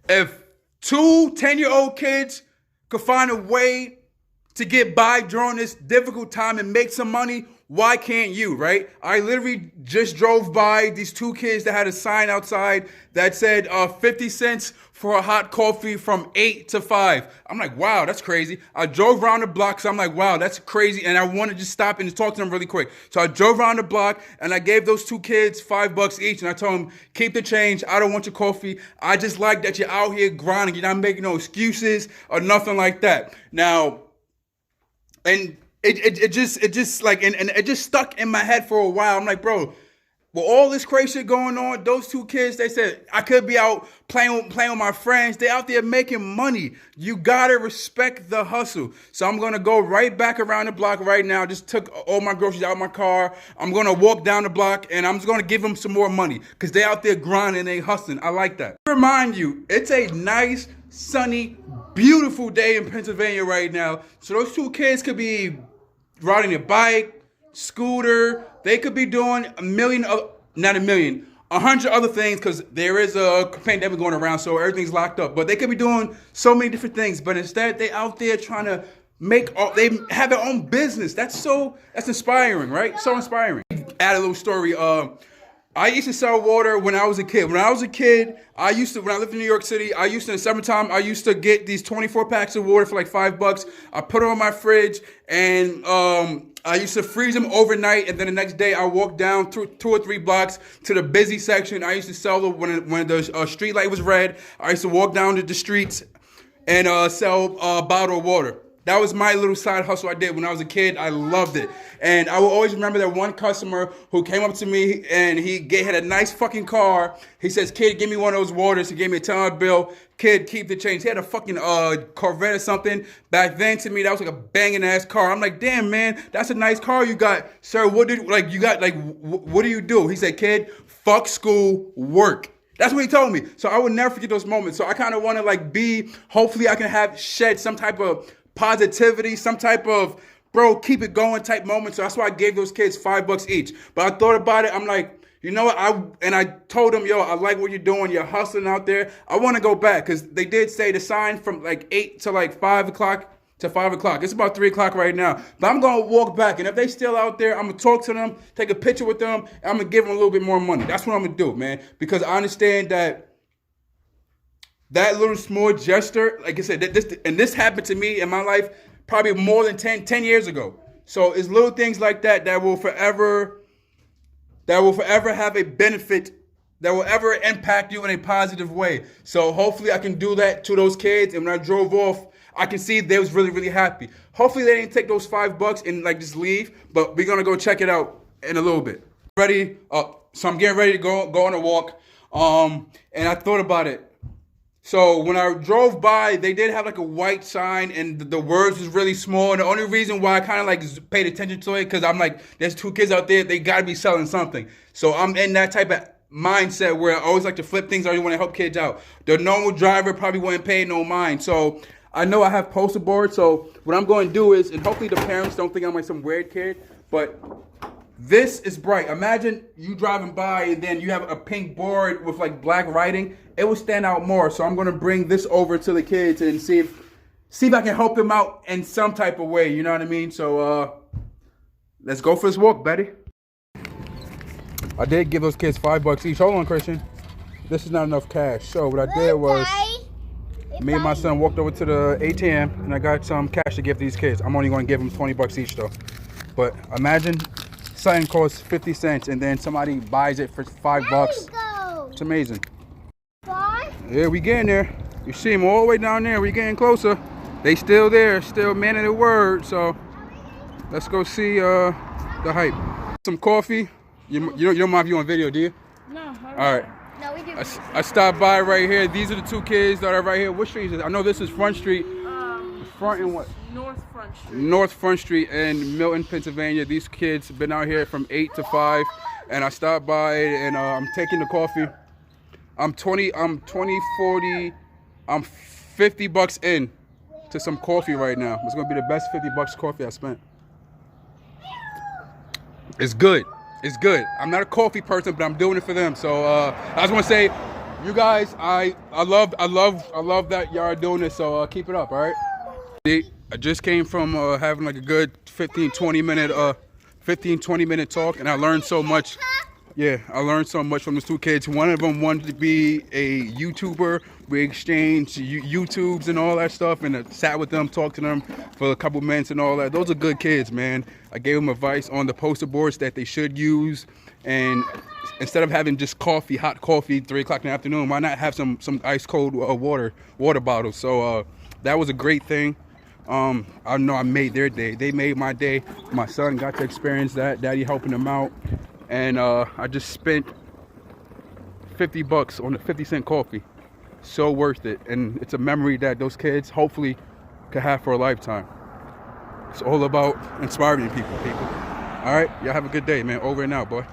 If two 10-year-old kids could find a way to get by during this difficult time and make some money, why can't you, right? I literally just drove by these two kids that had a sign outside that said 50 cents for a hot coffee from 8 to 5. I'm like, wow, that's crazy. I drove around the block, so I'm like, wow, that's crazy. And I wanted to just stop and talk to them really quick. So I drove around the block and I gave those two kids $5 each. And I told them, keep the change. I don't want your coffee. I just like that you're out here grinding. You're not making no excuses or nothing like that. Now, and it just stuck in my head for a while. I'm like, bro, with all this crazy shit going on, those two kids, they said, I could be out playing with my friends. They out there making money. You gotta respect the hustle. So I'm gonna go right back around the block right now. Just took all my groceries out of my car. I'm gonna walk down the block and I'm just gonna give them some more money because they out there grinding, they hustling. I like that. Remind you, it's a nice, sunny, beautiful day in Pennsylvania right now. So those two kids could be riding a bike, scooter. They could be doing a hundred other things because there is a pandemic going around, so everything's locked up. But they could be doing so many different things. But instead, they out there trying to they have their own business. That's inspiring, right? So inspiring. Add a little story. I used to sell water when I was a kid. When I was a kid, when I lived in New York City, in the summertime, I used to get these 24 packs of water for like $5. I put them on my fridge and I used to freeze them overnight. And then the next day I walked down 2 or 3 blocks to the busy section. I used to sell them when the street light was red. I used to walk down to the streets and sell a bottle of water. That was my little side hustle I did when I was a kid. I loved it. And I will always remember that one customer who came up to me and he had a nice fucking car. He says, kid, give me one of those waters. He gave me a $10 bill. Kid, keep the change. He had a fucking Corvette or something. Back then to me, that was like a banging ass car. I'm like, damn, man, that's a nice car you got. Sir, what do you do? He said, kid, fuck school, work. That's what he told me. So I would never forget those moments. So I kind of want to hopefully I can shed some type of positivity, some type of, bro, keep it going type moment. So that's why I gave those kids $5 each. But I thought about it. I'm like, you know what? I told them, yo, I like what you're doing. You're hustling out there. I want to go back because they did say the sign from like 8 to like 5 o'clock to 5 o'clock. It's about 3 o'clock right now. But I'm going to walk back. And if they still out there, I'm going to talk to them, take a picture with them, and I'm going to give them a little bit more money. That's what I'm going to do, man. Because I understand that little small gesture, like I said, this happened to me in my life probably more than 10 years ago. So it's little things like that that will forever have a benefit, that will ever impact you in a positive way. So hopefully I can do that to those kids. And when I drove off, I can see they was really, really happy. Hopefully they didn't take those $5 and just leave, but we're going to go check it out in a little bit. Ready? So I'm getting ready to go on a walk. And I thought about it. So when I drove by, they did have like a white sign and the words was really small. And the only reason why I kind of paid attention to it, because I'm like, there's two kids out there, they got to be selling something. So I'm in that type of mindset where I always like to flip things. I always want to help kids out. The normal driver probably wouldn't pay no mind. So I know I have poster boards. So what I'm going to do is, and hopefully the parents don't think I'm like some weird kid, but this is bright. Imagine you driving by and then you have a pink board with like black writing. It will stand out more. So I'm going to bring this over to the kids and see if I can help them out in some type of way. You know what I mean? So let's go for this walk, Betty. I did give those kids $5 each. Hold on, Christian. This is not enough cash. So what I did was me and my son walked over to the ATM and I got some cash to give these kids. I'm only going to give them $20 each though. But imagine something costs 50 cents and then somebody buys it for $5. It's amazing. Yeah, we getting there. You see them all the way down there. We getting closer. They still there, still man of the word. So let's go see the hype. Some coffee. You don't mind if you on video, do you? No. All right. No, we do. I stopped by right here. These are the two kids that are right here. What street is it? I know this is Front Street. Front and what? North Front Street. North Front Street in Milton, Pennsylvania. These kids been out here from 8 to 5, and I stopped by and I'm taking the coffee. I'm 40, I'm 50 bucks in to some coffee right now. It's gonna be the best 50 bucks coffee I spent. It's good. It's good. I'm not a coffee person, but I'm doing it for them. So I just want to say You guys, I love that y'all are doing this. So keep it up, all right? I just came from having like a good 15-20 minute talk, and I learned so much. Yeah, I learned so much from those two kids. One of them wanted to be a YouTuber. We exchanged YouTubes and all that stuff, and I sat with them, talked to them for a couple minutes and all that. Those are good kids, man. I gave them advice on the poster boards that they should use, and instead of having just coffee, hot coffee, 3 o'clock in the afternoon, why not have some ice cold water bottles? So that was a great thing. I know I made their day. They made my day. My son got to experience that. Daddy helping them out. And I just spent $50 on a 50-cent coffee. So worth it. And it's a memory that those kids hopefully could have for a lifetime. It's all about inspiring people. All right, y'all have a good day, man. Over and out, boy.